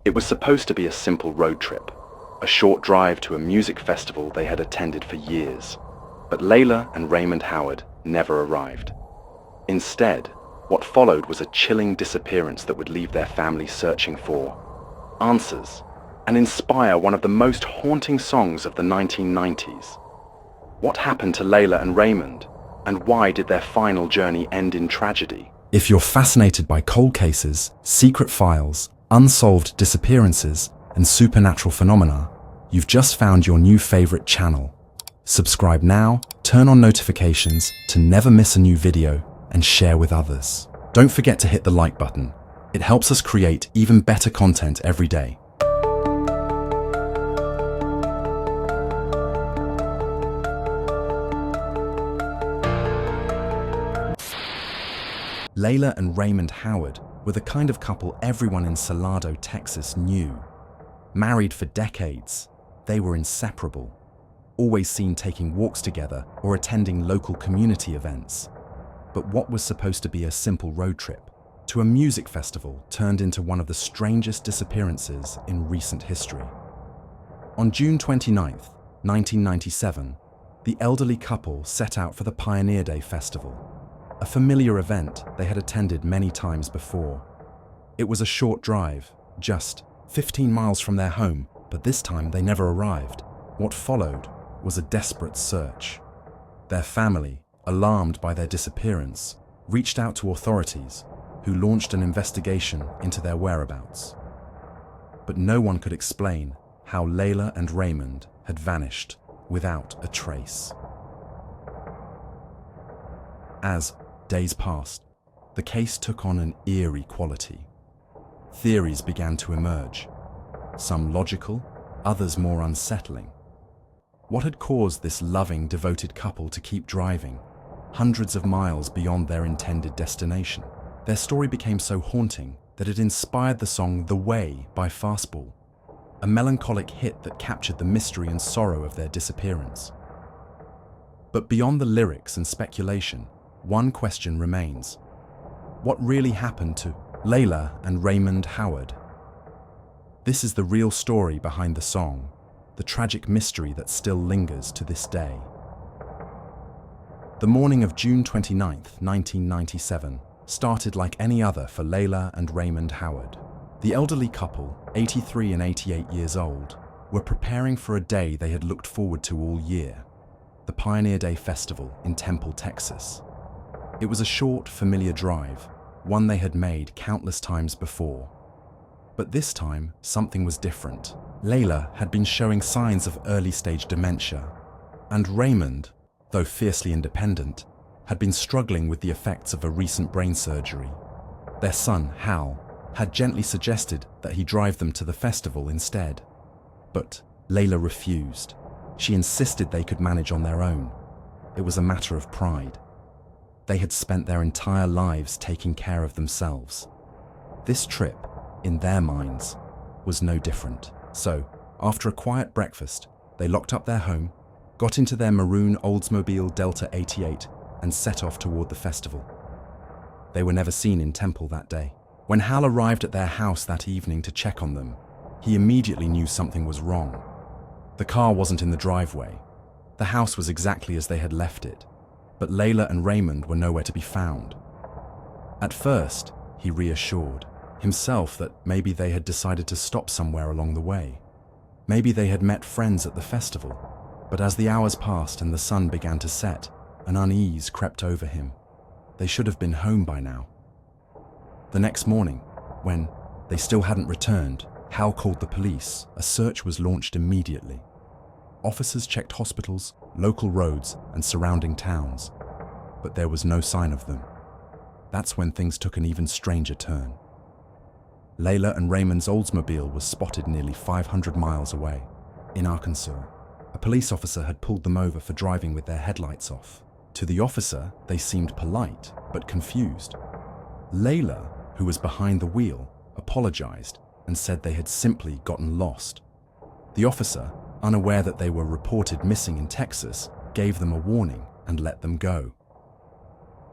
It was supposed to be a simple road trip, a short drive to a music festival they had attended for years. But Lela and Raymond Howard never arrived. Instead, what followed was a chilling disappearance that would leave their family searching for answers and inspire one of the most haunting songs of the 1990s. What happened to Lela and Raymond, and why did their final journey end in tragedy? If you're fascinated by cold cases, secret files, unsolved disappearances, and supernatural phenomena, you've just found your new favorite channel. Subscribe now, turn on notifications to never miss a new video, and share with others. Don't forget to hit the like button. It helps us create even better content every day. Lela and Raymond Howard were the kind of couple everyone in Salado, Texas knew. Married for decades, they were inseparable, always seen taking walks together or attending local community events. But what was supposed to be a simple road trip to a music festival turned into one of the strangest disappearances in recent history. On June 29, 1997, the elderly couple set out for the Pioneer Day Festival, a familiar event they had attended many times before. It was a short drive, just 15 miles from their home, but this time they never arrived. What followed was a desperate search. Their family, alarmed by their disappearance, reached out to authorities, who launched an investigation into their whereabouts. But no one could explain how Lela and Raymond had vanished without a trace. As days passed, the case took on an eerie quality. Theories began to emerge, some logical, others more unsettling. What had caused this loving, devoted couple to keep driving, hundreds of miles beyond their intended destination? Their story became so haunting that it inspired the song "The Way" by Fastball, a melancholic hit that captured the mystery and sorrow of their disappearance. But beyond the lyrics and speculation, one question remains. What really happened to Lela and Raymond Howard? This is the real story behind the song, the tragic mystery that still lingers to this day. The morning of June 29, 1997, started like any other for Lela and Raymond Howard. The elderly couple, 83 and 88 years old, were preparing for a day they had looked forward to all year, the Pioneer Day Festival in Temple, Texas. It was a short, familiar drive, one they had made countless times before. But this time, something was different. Lela had been showing signs of early-stage dementia, and Raymond, though fiercely independent, had been struggling with the effects of a recent brain surgery. Their son, Hal, had gently suggested that he drive them to the festival instead. But Lela refused. She insisted they could manage on their own. It was a matter of pride. They had spent their entire lives taking care of themselves. This trip, in their minds, was no different. So, after a quiet breakfast, they locked up their home, got into their maroon Oldsmobile Delta 88, and set off toward the festival. They were never seen in Temple that day. When Hal arrived at their house that evening to check on them, he immediately knew something was wrong. The car wasn't in the driveway. The house was exactly as they had left it, but Lela and Raymond were nowhere to be found. At first, he reassured himself that maybe they had decided to stop somewhere along the way. Maybe they had met friends at the festival. But as the hours passed and the sun began to set, an unease crept over him. They should have been home by now. The next morning, when they still hadn't returned, Hal called the police. A search was launched immediately. Officers checked hospitals, local roads, and surrounding towns, but there was no sign of them. That's when things took an even stranger turn. Lela and Raymond's Oldsmobile was spotted nearly 500 miles away, in Arkansas. A police officer had pulled them over for driving with their headlights off. To the officer, they seemed polite, but confused. Lela, who was behind the wheel, apologized and said they had simply gotten lost. The officer, unaware that they were reported missing in Texas, gave them a warning and let them go.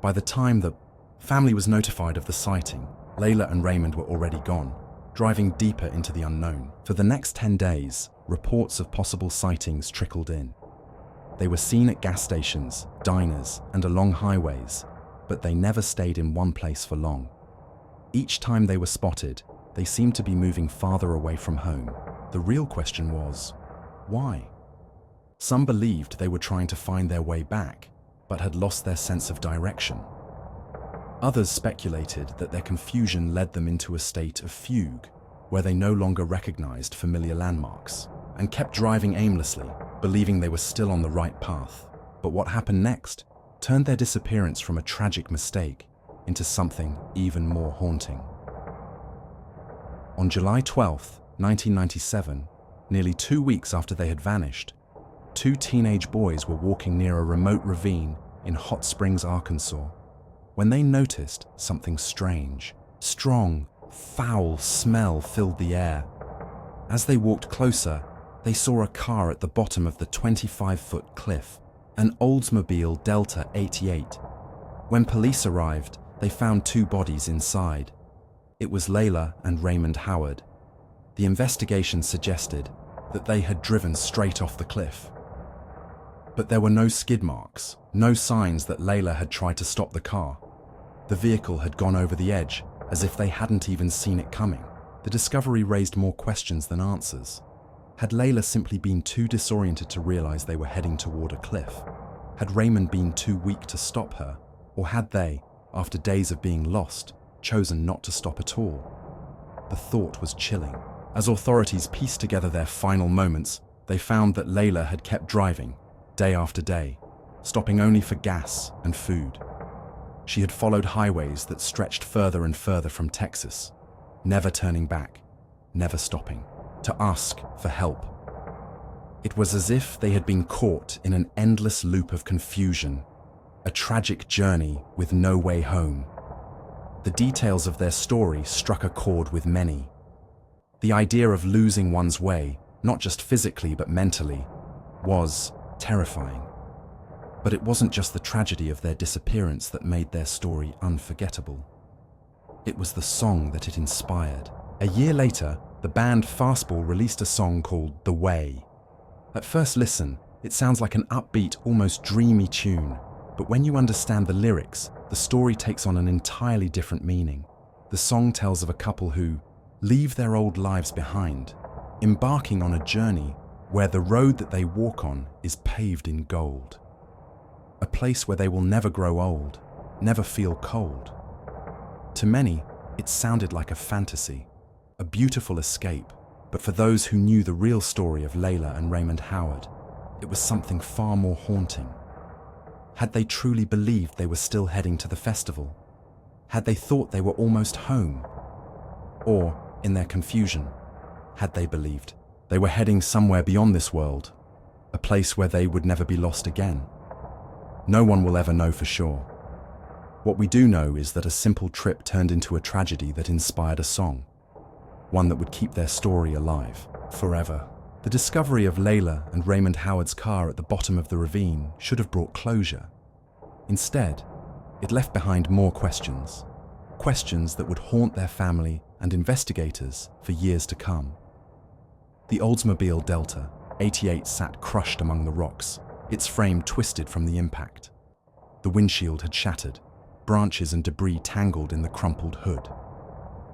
By the time the family was notified of the sighting, Lela and Raymond were already gone. driving deeper into the unknown. For the next 10 days, reports of possible sightings trickled in. They were seen at gas stations, diners, and along highways, but they never stayed in one place for long. Each time they were spotted, they seemed to be moving farther away from home. The real question was, why? Some believed they were trying to find their way back, but had lost their sense of direction. Others speculated that their confusion led them into a state of fugue, where they no longer recognized familiar landmarks, and kept driving aimlessly, believing they were still on the right path. But what happened next turned their disappearance from a tragic mistake into something even more haunting. On July 12, 1997, nearly 2 weeks after they had vanished, 2 teenage boys were walking near a remote ravine in Hot Springs, Arkansas, when they noticed something strange. Strong, foul smell filled the air. As they walked closer, they saw a car at the bottom of the 25-foot cliff, an Oldsmobile Delta 88. When police arrived, they found 2 bodies inside. It was Lela and Raymond Howard. The investigation suggested that they had driven straight off the cliff. But there were no skid marks, no signs that Lela had tried to stop the car. The vehicle had gone over the edge, as if they hadn't even seen it coming. The discovery raised more questions than answers. Had Lela simply been too disoriented to realize they were heading toward a cliff? Had Raymond been too weak to stop her? Or had they, after days of being lost, chosen not to stop at all? The thought was chilling. As authorities pieced together their final moments, they found that Lela had kept driving, day after day, stopping only for gas and food. She had followed highways that stretched further and further from Texas, never turning back, never stopping to ask for help. It was as if they had been caught in an endless loop of confusion, a tragic journey with no way home. The details of their story struck a chord with many. The idea of losing one's way, not just physically but mentally, was terrifying. But it wasn't just the tragedy of their disappearance that made their story unforgettable. It was the song that it inspired. A year later, the band Fastball released a song called The Way. At first listen, it sounds like an upbeat, almost dreamy tune, but when you understand the lyrics, the story takes on an entirely different meaning. The song tells of a couple who leave their old lives behind, embarking on a journey where the road that they walk on is paved in gold. A place where they will never grow old, never feel cold. To many, it sounded like a fantasy, a beautiful escape, but for those who knew the real story of Lela and Raymond Howard, it was something far more haunting. Had they truly believed they were still heading to the festival? Had they thought they were almost home? Or, in their confusion, had they believed they were heading somewhere beyond this world, a place where they would never be lost again? No one will ever know for sure. What we do know is that a simple trip turned into a tragedy that inspired a song, one that would keep their story alive forever. The discovery of Lela and Raymond Howard's car at the bottom of the ravine should have brought closure. Instead, it left behind more questions, questions that would haunt their family and investigators for years to come. The Oldsmobile Delta 88 sat crushed among the rocks, its frame twisted from the impact. The windshield had shattered, branches and debris tangled in the crumpled hood.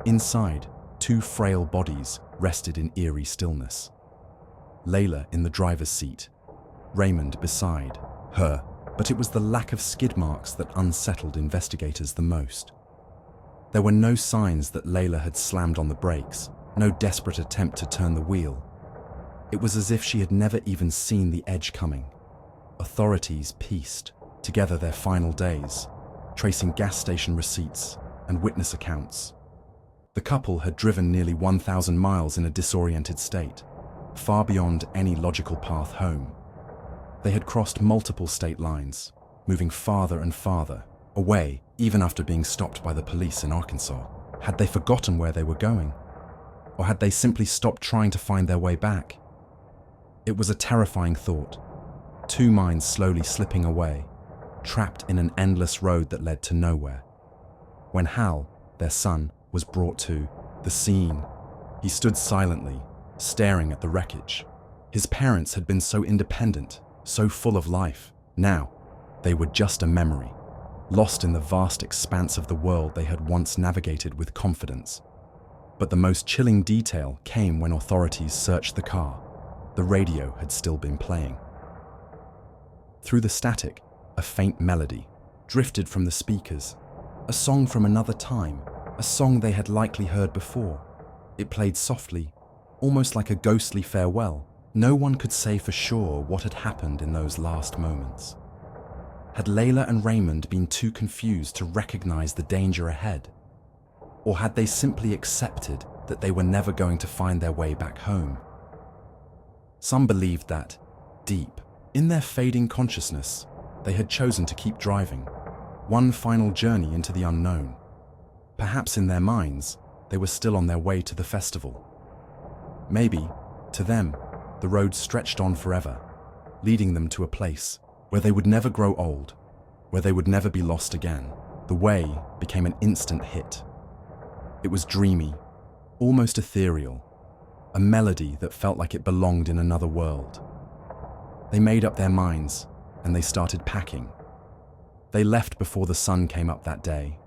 Inside, 2 frail bodies rested in eerie stillness. Lela in the driver's seat, Raymond beside her, but it was the lack of skid marks that unsettled investigators the most. There were no signs that Lela had slammed on the brakes, no desperate attempt to turn the wheel. It was as if she had never even seen the edge coming. Authorities pieced together their final days, tracing gas station receipts and witness accounts. The couple had driven nearly 1,000 miles in a disoriented state, far beyond any logical path home. They had crossed multiple state lines, moving farther and farther away, even after being stopped by the police in Arkansas. Had they forgotten where they were going? Or had they simply stopped trying to find their way back? It was a terrifying thought. 2 minds slowly slipping away, trapped in an endless road that led to nowhere. When Hal, their son, was brought to the scene, He stood silently, staring at the wreckage. His parents had been so independent, so full of life. Now, they were just a memory, lost in the vast expanse of the world they had once navigated with confidence. But the most chilling detail came when authorities searched the car. The radio had still been playing. Through the static, a faint melody drifted from the speakers, a song from another time, a song they had likely heard before. It played softly, almost like a ghostly farewell. No one could say for sure what had happened in those last moments. Had Lela and Raymond been too confused to recognize the danger ahead? Or had they simply accepted that they were never going to find their way back home? Some believed that, deep, in their fading consciousness, they had chosen to keep driving, one final journey into the unknown. Perhaps in their minds, they were still on their way to the festival. Maybe, to them, the road stretched on forever, leading them to a place where they would never grow old, where they would never be lost again. The way became an instant hit. It was dreamy, almost ethereal, a melody that felt like it belonged in another world. They made up their minds, and they started packing. They left before the sun came up that day.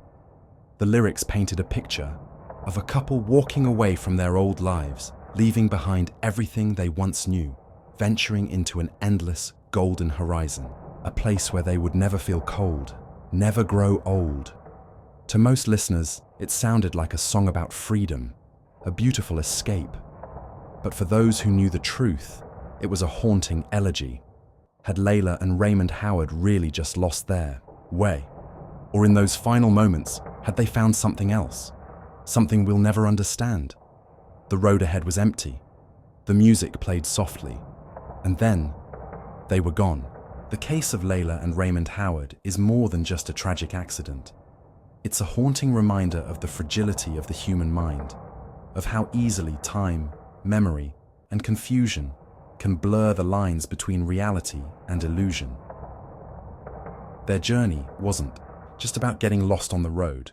The lyrics painted a picture of a couple walking away from their old lives, leaving behind everything they once knew, venturing into an endless, golden horizon, a place where they would never feel cold, never grow old. To most listeners, it sounded like a song about freedom, a beautiful escape. But for those who knew the truth, it was a haunting elegy. Had Lela and Raymond Howard really just lost their way? Or in those final moments, had they found something else? Something we'll never understand? The road ahead was empty. The music played softly. And then, they were gone. The case of Lela and Raymond Howard is more than just a tragic accident. It's a haunting reminder of the fragility of the human mind, of how easily time, memory, and confusion can blur the lines between reality and illusion. Their journey wasn't just about getting lost on the road.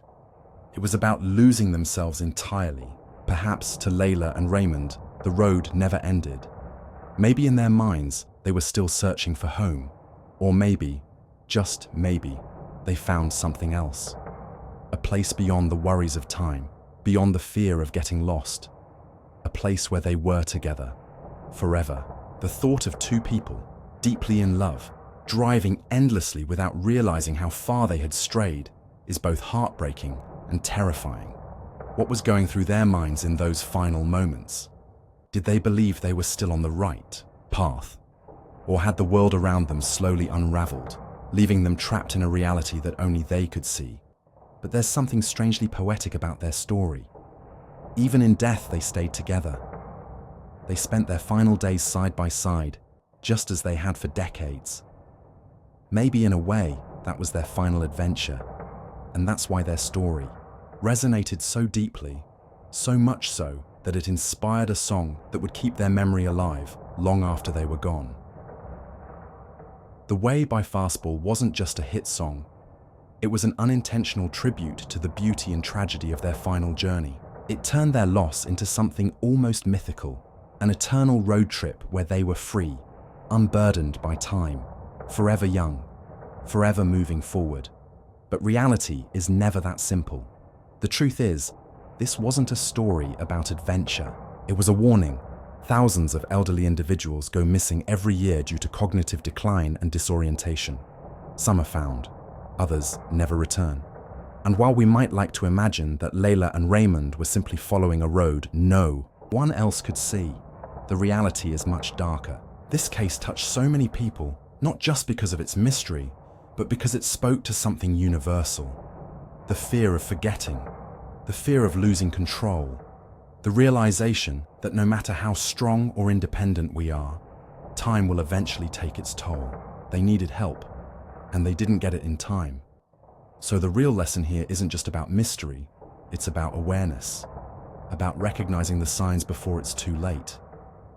It was about losing themselves entirely. Perhaps to Lela and Raymond, the road never ended. Maybe in their minds, they were still searching for home. Or maybe, just maybe, they found something else. A place beyond the worries of time, beyond the fear of getting lost. A place where they were together, forever. The thought of two people, deeply in love, driving endlessly without realizing how far they had strayed, is both heartbreaking and terrifying. What was going through their minds in those final moments? Did they believe they were still on the right path? Or had the world around them slowly unraveled, leaving them trapped in a reality that only they could see? But there's something strangely poetic about their story. Even in death, they stayed together. They spent their final days side by side, just as they had for decades. Maybe in a way, that was their final adventure, and that's why their story resonated so deeply, so much so that it inspired a song that would keep their memory alive long after they were gone. The Way by Fastball wasn't just a hit song. It was an unintentional tribute to the beauty and tragedy of their final journey. It turned their loss into something almost mythical, an eternal road trip where they were free, unburdened by time, forever young, forever moving forward. But reality is never that simple. The truth is, this wasn't a story about adventure. It was a warning. Thousands of elderly individuals go missing every year due to cognitive decline and disorientation. Some are found, others never return. And while we might like to imagine that Lela and Raymond were simply following a road no one else could see, the reality is much darker. This case touched so many people, not just because of its mystery, but because it spoke to something universal. The fear of forgetting, the fear of losing control, the realization that no matter how strong or independent we are, time will eventually take its toll. They needed help, and they didn't get it in time. So the real lesson here isn't just about mystery, it's about awareness, about recognizing the signs before it's too late,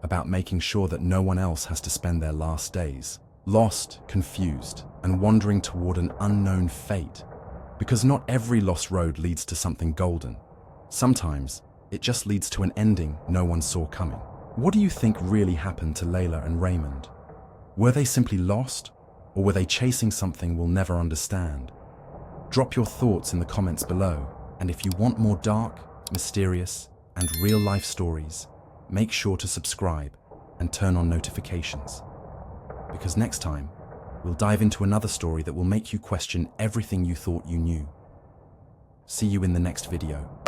about making sure that no one else has to spend their last days lost, confused, and wandering toward an unknown fate. Because not every lost road leads to something golden. Sometimes, It just leads to an ending no one saw coming. What do you think really happened to Lela and Raymond? Were they simply lost, or were they chasing something we'll never understand? Drop your thoughts in the comments below, and if you want more dark, mysterious, and real-life stories, make sure to subscribe and turn on notifications. Because next time, we'll dive into another story that will make you question everything you thought you knew. See you in the next video.